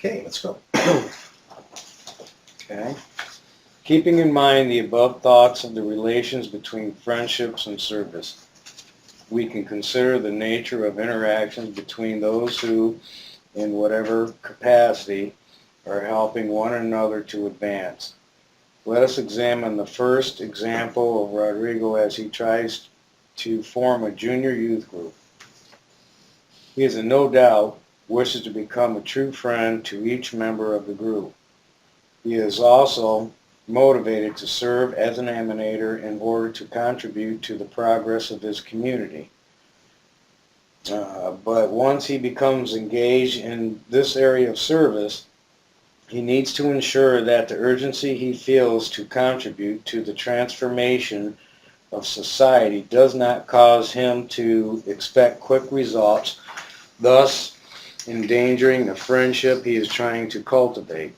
Okay, let's go. Okay. Keeping in mind the above thoughts of the relations between friendships and service, we can consider the nature of interactions between those who, in whatever capacity, are helping one another to advance. Let us examine the first example of Rodrigo as he tries to form a junior youth group. He is in no doubt wishes to become a true friend to each member of the group. He is also motivated to serve as an emanator in order to contribute to the progress of his community. But once he becomes engaged in this area of service, he needs to ensure that the urgency he feels to contribute to the transformation of society does not cause him to expect quick results, thus endangering the friendship he is trying to cultivate.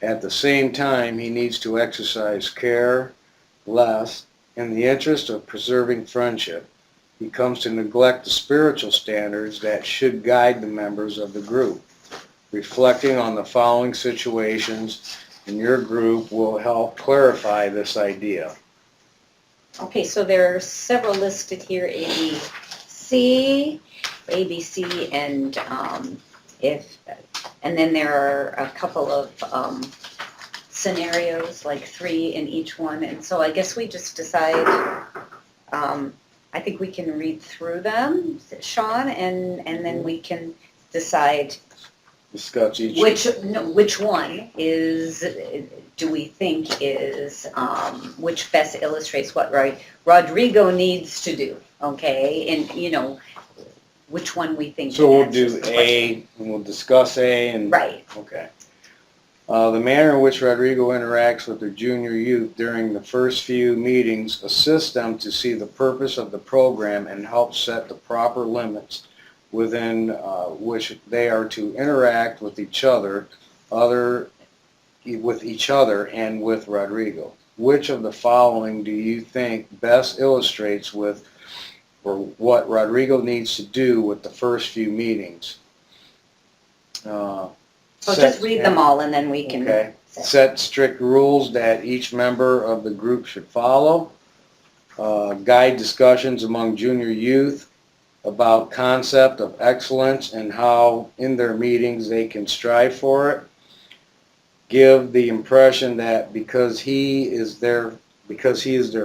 At the same time, he needs to exercise care, lest, in the interest of preserving friendship, he comes to neglect the spiritual standards that should guide the members of the group. Reflecting on the following situations in your group will help clarify this idea. Okay, so there are several listed here, ABC, and and then there are a couple of scenarios, like 3 in each one, and so I guess we just decide. I think we can read through them, Sean, and then we can decide Discuss each. which one is, do we think is, which best illustrates what Rodrigo needs to do, okay? And, which one we think. So we'll do A, and we'll discuss A, and. Right. Okay. The manner in which Rodrigo interacts with the junior youth during the first few meetings assists them to see the purpose of the program and helps set the proper limits within which they are to interact with each other and with Rodrigo. Which of the following do you think best illustrates what Rodrigo needs to do with the first few meetings? So just read them all and then we can. Okay. Set strict rules that each member of the group should follow. Guide discussions among junior youth about concept of excellence and how in their meetings they can strive for it. Give the impression that because he is their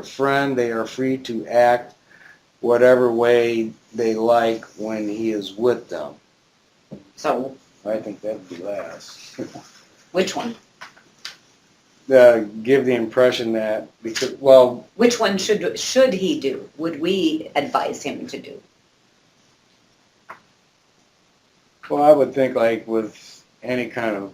friend, they are free to act whatever way they like when he is with them. So I think that'd be last. which one? Give the impression that Which one should he do? Would we advise him to do? Well, I would think like with any kind of,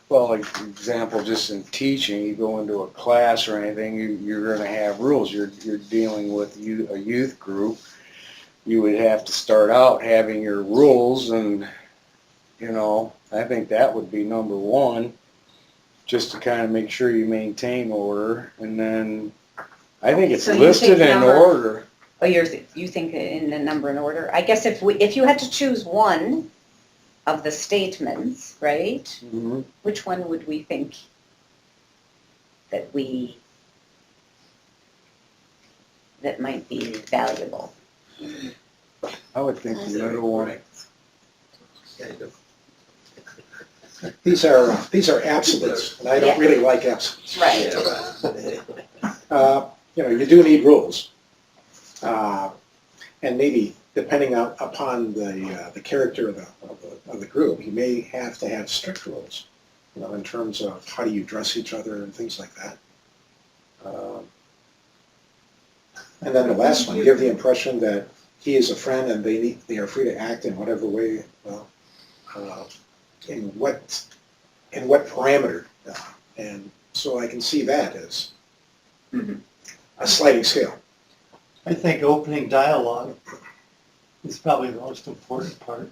like for example, just in teaching, you go into a class or anything, you're going to have rules. You're dealing with a youth group. You would have to start out having your rules, and I think that would be number one, just to kind of make sure you maintain order. And then I think it's listed in order. Oh, you think in the number and order? I guess if you had to choose one of the statements, right? Mm-hmm. Which one would we think that might be valuable? I would think the middle one. These are absolutes, and I don't really like absolutes. Right. You do need rules, and maybe depending upon the character of the group, you may have to have strict rules, in terms of how do you dress each other and things like that. And then the last one, give the impression that he is a friend and they are free to act in whatever way, in what parameter, and so I can see that as a sliding scale. I think opening dialogue is probably the most important part.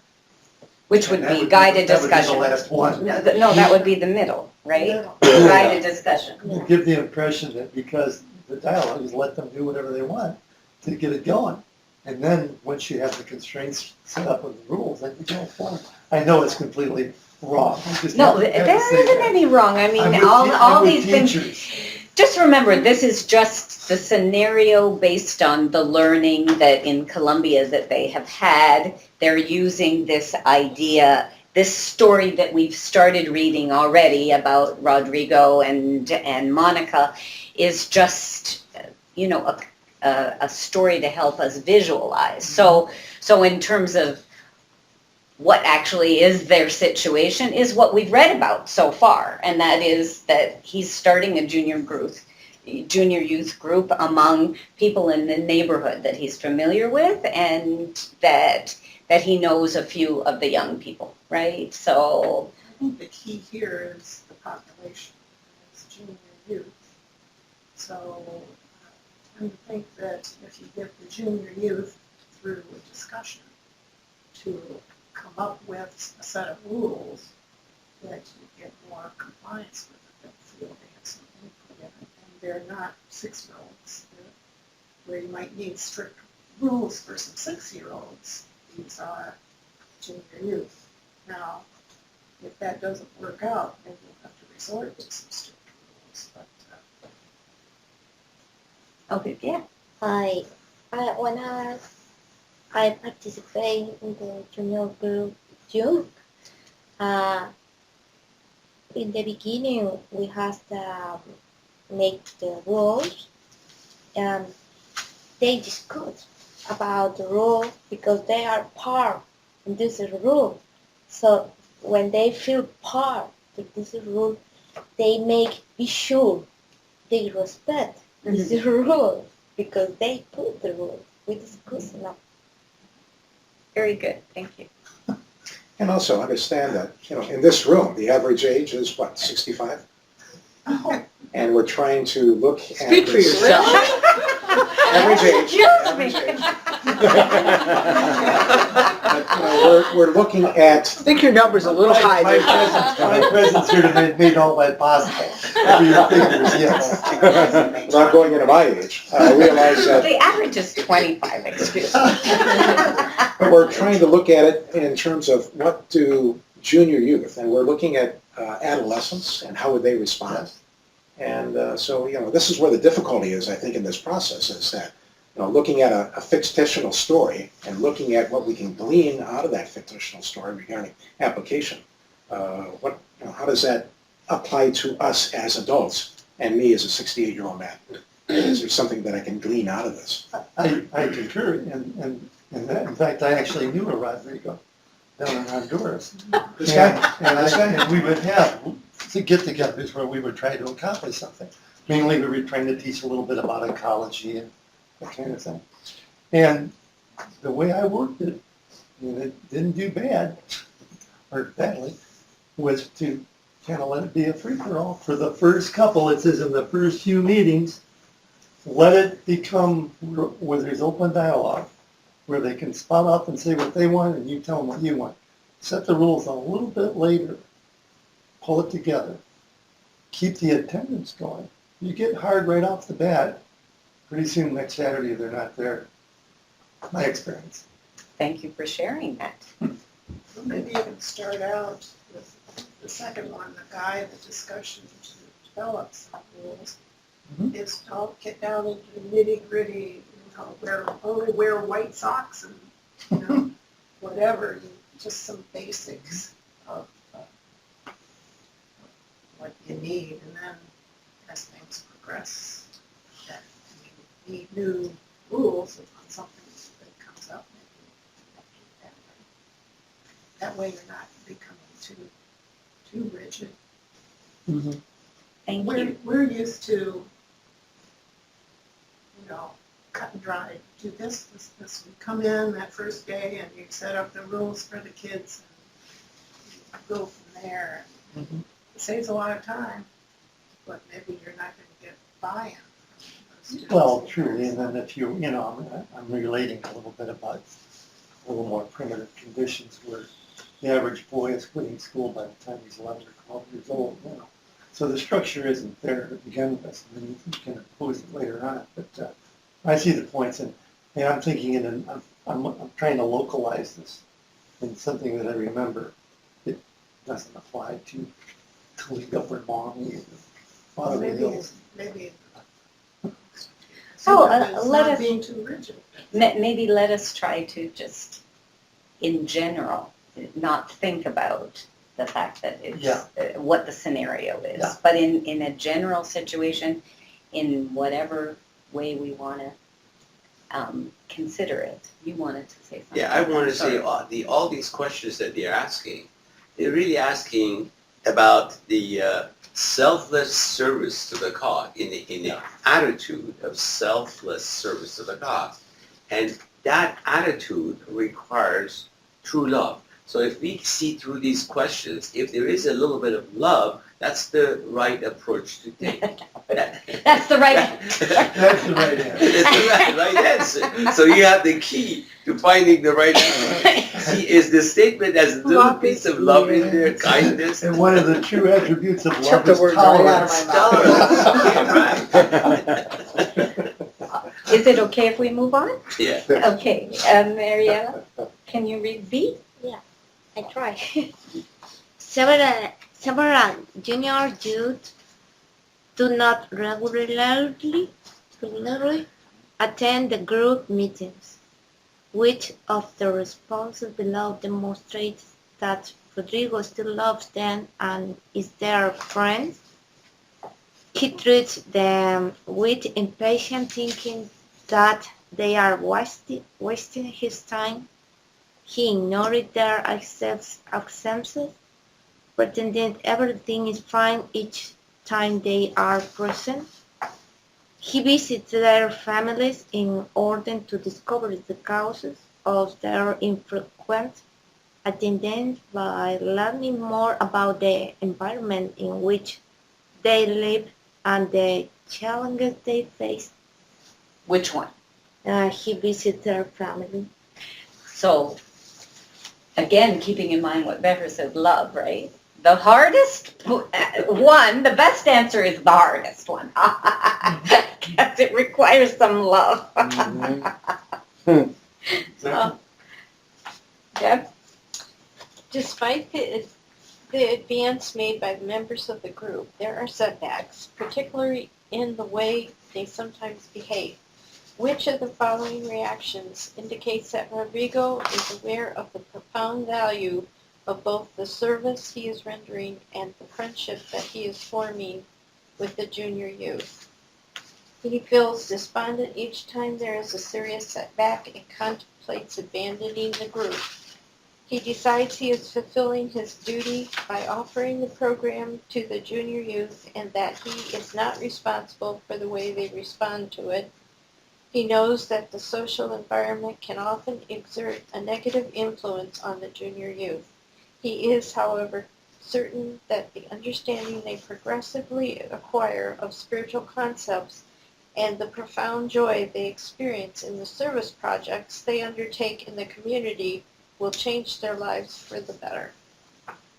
Which would be guided discussion. That would be the last one. No, that would be the middle, right? Guided discussion. You give the impression that because the dialogue is let them do whatever they want to get it going. And then, once you have the constraints set up with the rules, then you go forward. I know it's completely wrong. I just No, have to there say isn't that. any wrong. I mean, I'm with all with these things. teachers. Just remember, this is just the scenario based on the learning that in Columbia that they have had. They're using this idea, this story that we've started reading already about Rodrigo and Monica is just, you know, a story to help us visualize. So in terms of what actually is their situation is what we've read about so far, and that is that he's starting a junior youth group among people in the neighborhood that he's familiar with, and that he knows a few of the young people, right? So I think the key here is the population, it's junior youth. So I think that if you get the junior youth through a discussion to come up with a set of rules, that you get more compliance with it, that feel they have some input in it. And they're not 6-year-olds, where you might need strict rules for some 6-year-olds. These are junior youth. Now, if that doesn't work out, then you'll have to resort to some strict rules. But okay, yeah. When I participate in the junior group June, in the beginning we have to make the rules, and they discuss about the rules because they are part of this rule. So when they feel part of this rule, they be sure they respect this rule because they put the rule. We discuss now. Very good, thank you. And also understand that, you know, in this room, the average age is what, 65? And we're trying to look at Speak for this- yourself. Average age. Just Average me. age. But, you know, we're looking at, I think your number's a little high My there. presence here today made all that possible. For your figures, yes. not going into my age, I realize that, The average is 25, excuse me. but we're trying to look at it in terms of what do junior youth, and we're looking at adolescents and how would they respond. And so, you know, this is where the difficulty is, I think, in this process, is that, you know, looking at a fictional story and looking at what we can glean out of that fictional story regarding application. How does that apply to us as adults and me as a 68-year-old man? Is there something that I can glean out of this? I concur, and that, in fact, I actually knew a Rodrigo down in Honduras. This guy? And we would have get-togethers where we would try to accomplish something. Mainly, we were trying to teach a little bit about ecology and that kind of thing. And the way I worked it, and it didn't do bad, or badly, was to kind of let it be a free-for-all. For the first couple, it says in the first few meetings, let it become where there's open dialogue, where they can spot up and say what they want and you tell them what you want. Set the rules a little bit later, pull it together, keep the attendance going. You get hard right off the bat, pretty soon next Saturday they're not there. My experience. Thank you for sharing that. maybe you can start out with the second one, the guide, the discussion to develop some rules. Is don't get down into the nitty-gritty, you know, only wear white socks and, you know, whatever, just some basics of what you need, and then as things progress, that you need new rules on something that comes up, maybe that way. That way you're not becoming too rigid. Thank you. We're used to, you know, cut and dry, do this. We come in that first day and you set up the rules for the kids and you go from there. It saves a lot of time, but maybe you're not going to get buy-in from those students. Well, truly, and then if you know, I'm relating a little bit about a little more primitive conditions where the average boy is quitting school by the time he's 11 or 12 years old, you know. So the structure isn't there to begin with, and then you can impose it later on. But I see the points, and And I'm thinking I'm trying to localize this in something that I remember. It doesn't apply to Toledo or Maumee or Waterloo Hills. Maybe. Oh, It's let not us- being too rigid. Maybe let us try to just, in general, not think about the fact that it's, Yeah. what the scenario is. Yeah. But in a general situation, in whatever way we want to consider it. You wanted to say something. Yeah, I want to say Sorry. all these questions that they're asking, they're really asking about the selfless service to the cause, in the attitude of selfless service to the cause. And that attitude requires true love. So if we see through these questions, if there is a little bit of love, that's the right approach to take. That's the right. That's the right answer. It's the right answer. So you have the key to finding the right answer. See, is the statement as a little Love piece is- of love in there, kindness? And one of the true attributes of Took love the is words right out of tolerance. my mouth. Yeah, Is it okay if we move on? Yeah. Okay, Mariella, can you read B? I try. Several junior youth do not regularly attend the group meetings. Which of the responses below demonstrates that Rodrigo still loves them and is their friend? He treats them with impatient thinking that they are wasting his time. He ignored their absences, pretending everything is fine each time they are present. He visits their families in order to discover the causes of their infrequent attendance by learning more about the environment in which they live and the challenges they face. Which one? He visits their family. So, again, keeping in mind what Better said, love, right? The hardest one, the best answer is the hardest one. Because it requires some love. So, Deb? Despite the advance made by the members of the group, there are setbacks, particularly in the way they sometimes behave. Which of the following reactions indicates that Rodrigo is aware of the profound value of both the service he is rendering and the friendship that he is forming with the junior youth? He feels despondent each time there is a serious setback and contemplates abandoning the group. He decides he is fulfilling his duty by offering the program to the junior youth and that he is not responsible for the way they respond to it. He knows that the social environment can often exert a negative influence on the junior youth. He is, however, certain that the understanding they progressively acquire of spiritual concepts and the profound joy they experience in the service projects they undertake in the community will change their lives for the better.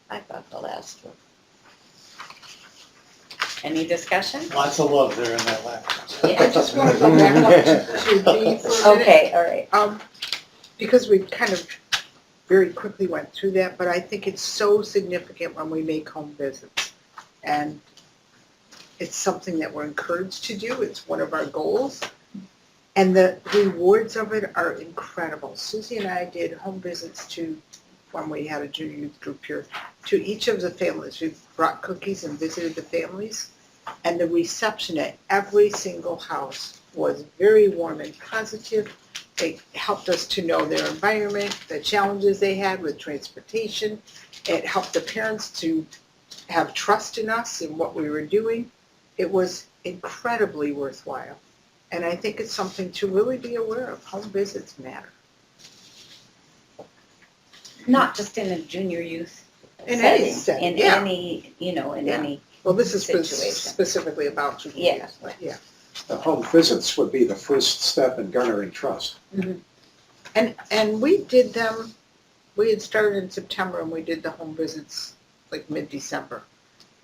I thought the last one. Any discussion? Lots of love there in that last. I just want to go back up to B for a minute. Okay, all right. Because we kind of very quickly went through that, but I think it's so significant when we make home visits. And it's something that we're encouraged to do. It's one of our goals. And the rewards of it are incredible. Susie and I did home visits to, when we had a junior youth group here, to each of the families. We brought cookies and visited the families. And the reception at every single house was very warm and positive. It helped us to know their environment, the challenges they had with transportation. It helped the parents to have trust in us and what we were doing. It was incredibly worthwhile. And I think it's something to really be aware of. Home visits matter. Not just in a junior youth In any setting, setting, in yeah. any, in Yeah. any, Well, this is Situation. specifically about junior Yeah. youth, but yeah. The home visits would be the first step in garnering trust. And we did them, we had started in September and we did the home visits like mid-December.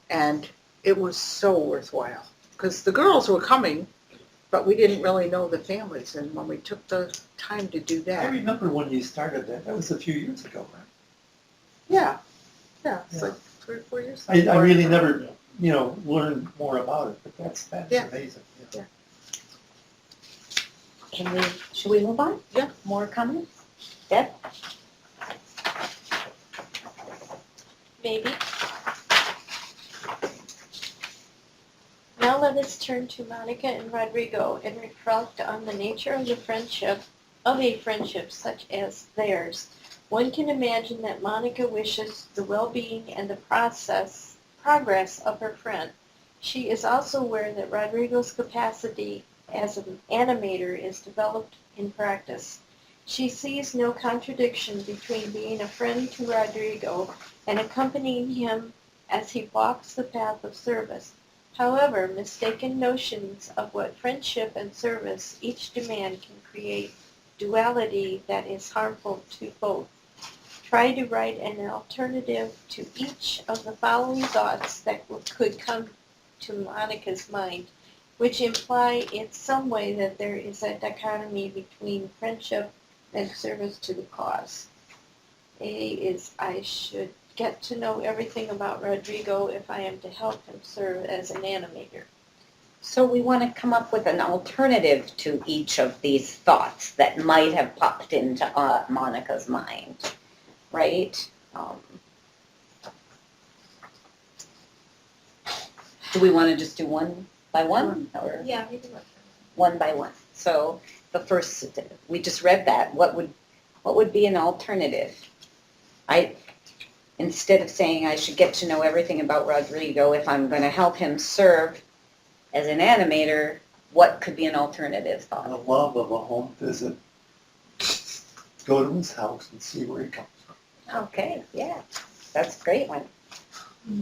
And it was so worthwhile because the girls were coming but we didn't really know the families, and when we took the time to do I that, remember when you started that, that was a few years ago, right? yeah, it's Yeah. like 3 or 4 years. I really never, learned more about it, but that's Yeah. amazing. Yeah. Should we move on? Yeah. More comments? Deb? Maybe. Now let us turn to Monica and Rodrigo and reflect on the nature of a friendship such as theirs. One can imagine that Monica wishes the well-being and the progress of her friend. She is also aware that Rodrigo's capacity as an animator is developed in practice. She sees no contradiction between being a friend to Rodrigo and accompanying him as he walks the path of service. However, mistaken notions of what friendship and service each demand can create duality that is harmful to both. Try to write an alternative to each of the following thoughts that could come to Monica's mind, which imply in some way that there is a dichotomy between friendship and service to the cause. A is, I should get to know everything about Rodrigo if I am to help him serve as an animator. So we want to come up with an alternative to each of these thoughts that might have popped into Monica's mind, right? Do we want to just do one by one, or Yeah, maybe one by one? So the first, we just read that. What would be an alternative? Instead of saying I should get to know everything about Rodrigo if I'm going to help him serve as an animator, what could be an alternative The thought? love of a home visit. Go to his house and see where he comes from. Okay, yeah, that's a great one.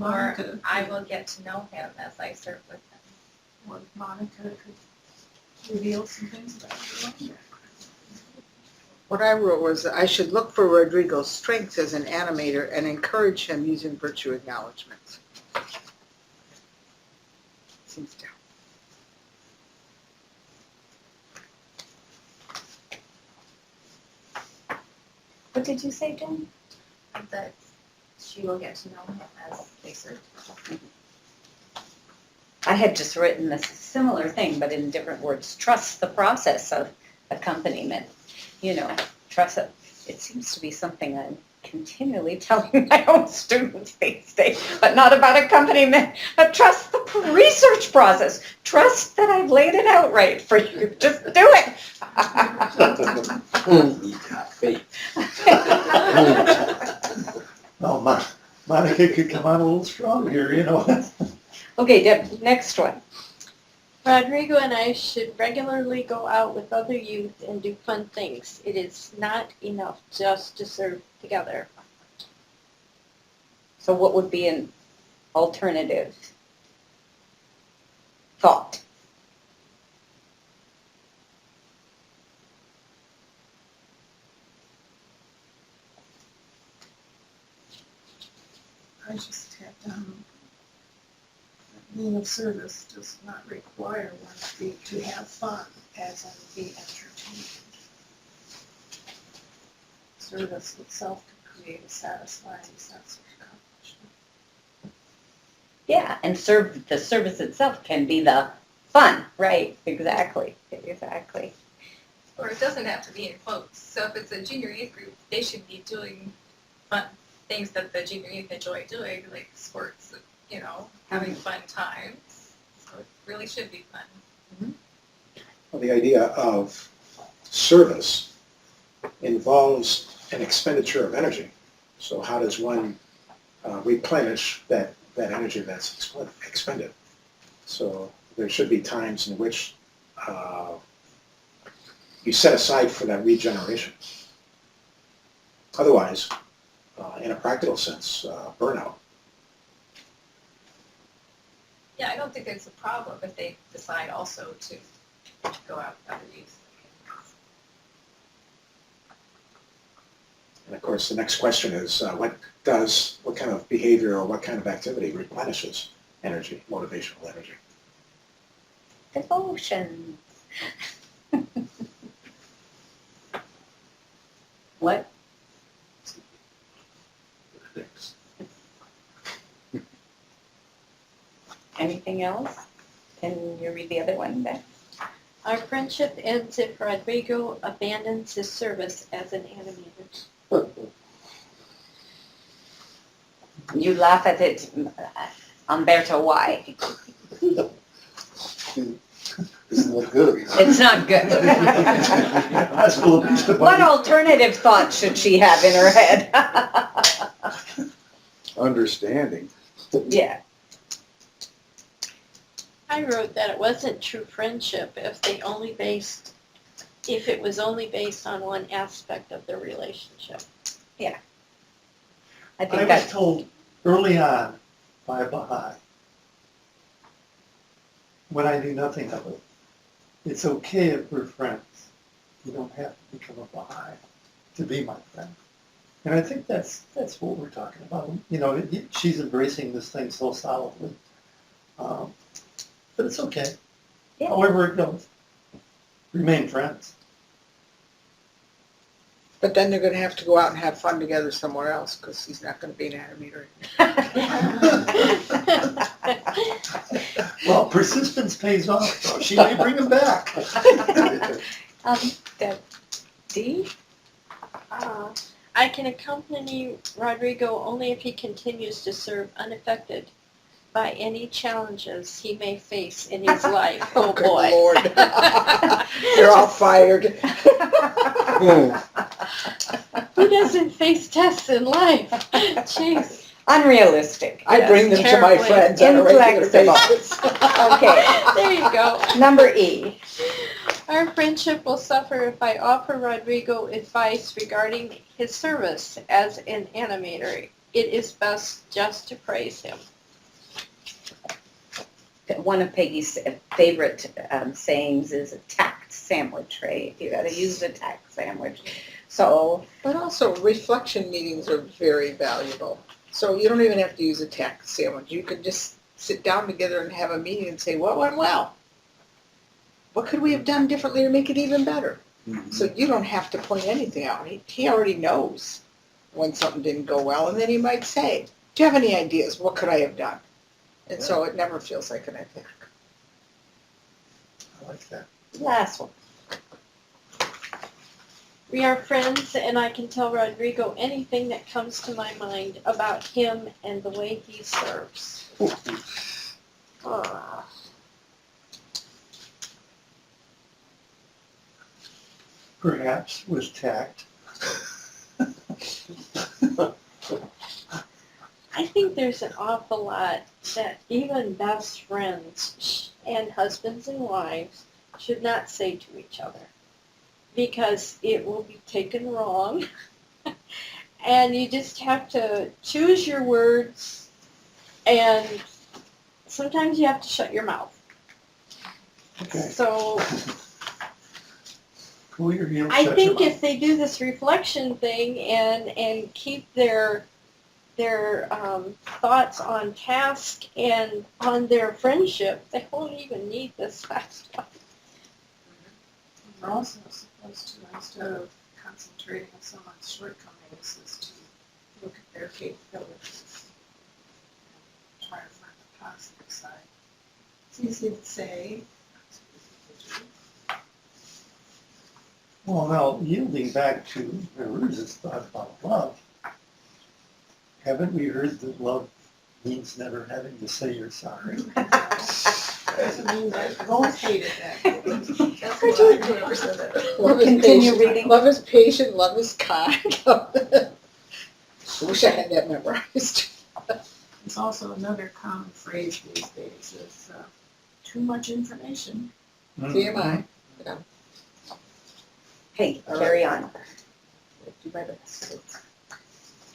Or I will get to know him as I serve with him. Or Monica could reveal some things about her own background. What I wrote was, I should look for Rodrigo's strengths as an animator and encourage him using virtue acknowledgments. Seems to. What did you say, Jen? That she will get to know him as they serve. I had just written a similar thing, but in different words. Trust the process of accompaniment. Trust it. It seems to be something I'm continually telling my own students these days, but not about accompaniment, but trust the research process. Trust that I've laid it out right for you. Just do it. No, Monica could come on a little strong here. Okay, Deb, next one. Rodrigo and I should regularly go out with other youth and do fun things. It is not enough just to serve together. So what would be an alternative thought? I just had down being of service does not require one to have fun, as in be entertained. Service itself can create a satisfying sense of accomplishment. Yeah, and the service itself can be the fun, right? Exactly. Or it doesn't have to be in quotes. So if it's a junior youth group, they should be doing fun things that the junior youth enjoy doing, like sports, having fun times. So it really should be fun. Well, the idea of service involves an expenditure of energy. So how does one replenish that energy that's expended? So there should be times in which you set aside for that regeneration. Otherwise, in a practical sense, burnout. Yeah, I don't think it's a problem if they decide also to go out with other youth. And of course, the next question is, what kind of behavior or what kind of activity replenishes energy, motivational energy? Devotion. What? Anything else? Can you read the other one, Beth? Our friendship ends if Rodrigo abandons his service as an animator. You laugh at it, Umberto, why? Doesn't look good. It's not good. High school piece of What money. alternative thought should she have in her head? Understanding. Yeah. I wrote that it wasn't true friendship if it was only based on one aspect of the relationship. I I think was that's, told early on by a Baha'i, when I knew nothing of it, it's okay if we're friends. You don't have to become a Baha'i to be my friend. And I think that's what we're talking about. You know, she's embracing this thing so solidly. But it's okay. Yeah. However it goes. Remain friends. But then they're gonna have to go out and have fun together somewhere else, because he's not gonna be an animator. Well, persistence pays off, though. She may bring him back. Deb, D? I can accompany Rodrigo only if he continues to serve unaffected by any challenges he may face in his life. Oh Good boy. Lord. They're all fired. Who doesn't face tests in life? Jeez. Unrealistic. I bring them to my terribly friends on a regular inflexible. basis. Okay, There you go. number E. Our friendship will suffer if I offer Rodrigo advice regarding his service as an animator. It is best just to praise him. One of Peggy's favorite sayings is a tact sandwich, right? You gotta use the tact sandwich. So, But also, reflection meetings are very valuable. So you don't even have to use a tact sandwich. You could just sit down together and have a meeting and say, what went well? What could we have done differently to make it even better? So you don't have to point anything out. He already knows when something didn't go well, and then he might say, do you have any ideas? What could I have done? And so it never feels like an attack. I like that. last one. We are friends, and I can tell Rodrigo anything that comes to my mind about him and the way he serves. Ah. Perhaps with tact. I think there's an awful lot that even best friends and husbands and wives should not say to each other, because it will be taken wrong. And you just have to choose your words, and sometimes you have to shut your mouth. Okay. So Cool your heels, I shut think your if they do this reflection thing and keep their thoughts on task and on their friendship, they won't even need this last one. We're also supposed to, instead of concentrating on someone's shortcomings, is to look at their capabilities and try to find the positive side. It's easy to say, it's easy to do. Well, now, yielding back to Ruiz's thought about love, haven't we heard that love means never having to say you're sorry? Doesn't mean that I've always hated that. That's what I do, ever said that. Love is Continue patient. reading. Love is patient, love is kind. I wish I had that memorized. It's also another common phrase these days is too much information. TMI. Hey, carry on. Do my best.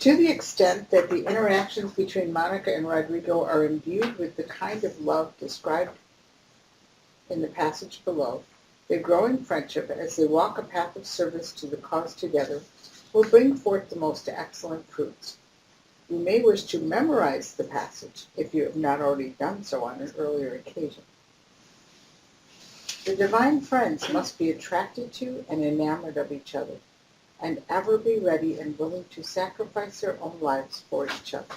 To the extent that the interactions between Monica and Rodrigo are imbued with the kind of love described in the passage below, their growing friendship as they walk a path of service to the cause together will bring forth the most excellent fruits. You may wish to memorize the passage if you have not already done so on an earlier occasion. The divine friends must be attracted to and enamored of each other, and ever be ready and willing to sacrifice their own lives for each other.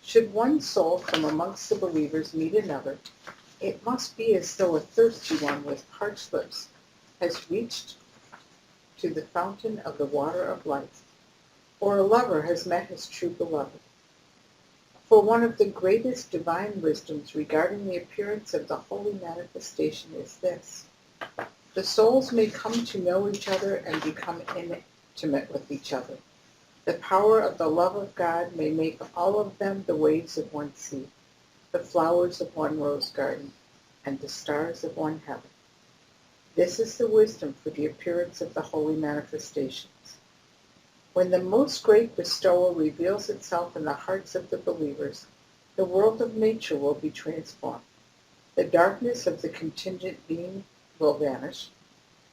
Should one soul from amongst the believers meet another, it must be as though a thirsty one with parched lips has reached to the fountain of the water of life, or a lover has met his true beloved. For one of the greatest divine wisdoms regarding the appearance of the holy manifestation is this: the souls may come to know each other and become intimate with each other. The power of the love of God may make all of them the waves of one sea, the flowers of one rose garden, and the stars of one heaven. This is the wisdom for the appearance of the holy manifestations. When the most great bestowal reveals itself in the hearts of the believers, the world of nature will be transformed. The darkness of the contingent being will vanish,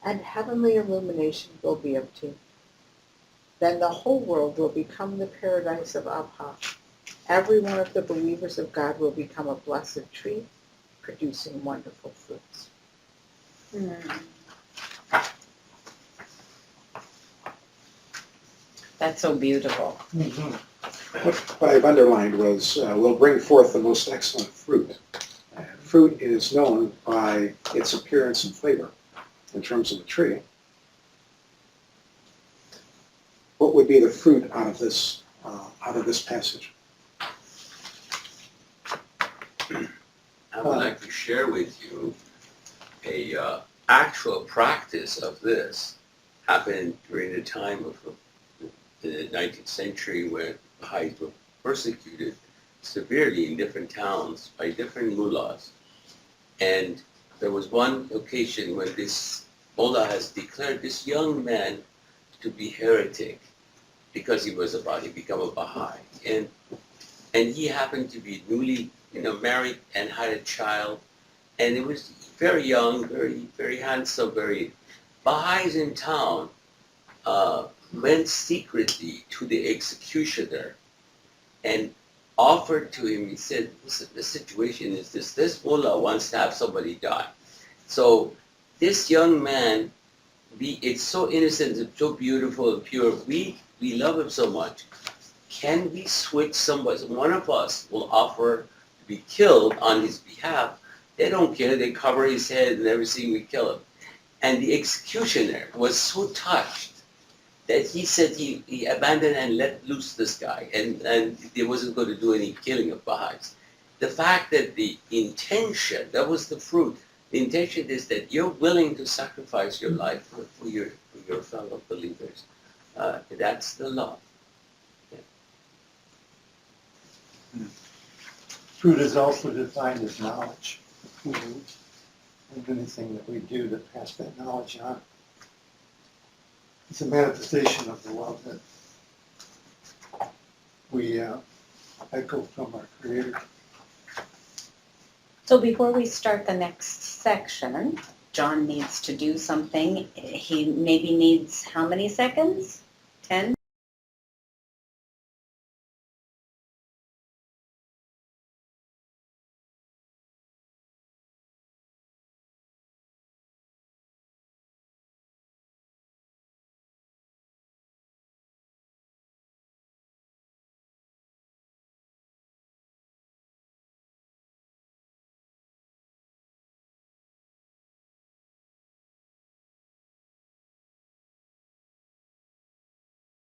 and heavenly illumination will be obtained. Then the whole world will become the paradise of Abha. Every one of the believers of God will become a blessed tree, producing wonderful fruits. That's so beautiful. What I've underlined was, will bring forth the most excellent fruit. Fruit is known by its appearance and flavor in terms of the tree. What would be the fruit out of this passage? I would like to share with you a actual practice of this happened during the time of the 19th century when Baha'is were persecuted severely in different towns by different mullahs. And there was one occasion when this mullah has declared this young man to be heretic because he was about to become a Baha'i. And he happened to be newly married and had a child. And it was very young, very, very handsome, very... Baha'is in town went secretly to the executioner and offered to him, he said, listen, the situation is this mullah wants to have somebody die. So this young man, it's so innocent and so beautiful and pure, we love him so much. Can we switch somebody? One of us will offer to be killed on his behalf. They don't care, they cover his head and everything, we kill him. And the executioner was so touched that he said he abandoned and let loose this guy, and he wasn't going to do any killing of Baha'is. The fact that the intention, that was the fruit, the intention is that you're willing to sacrifice your life for your fellow believers. That's the love. Fruit is also defined as knowledge. And anything that we do to pass that knowledge on. It's a manifestation of the love that we echo from our Creator. So before we start the next section, John needs to do something. He maybe needs how many seconds? 10?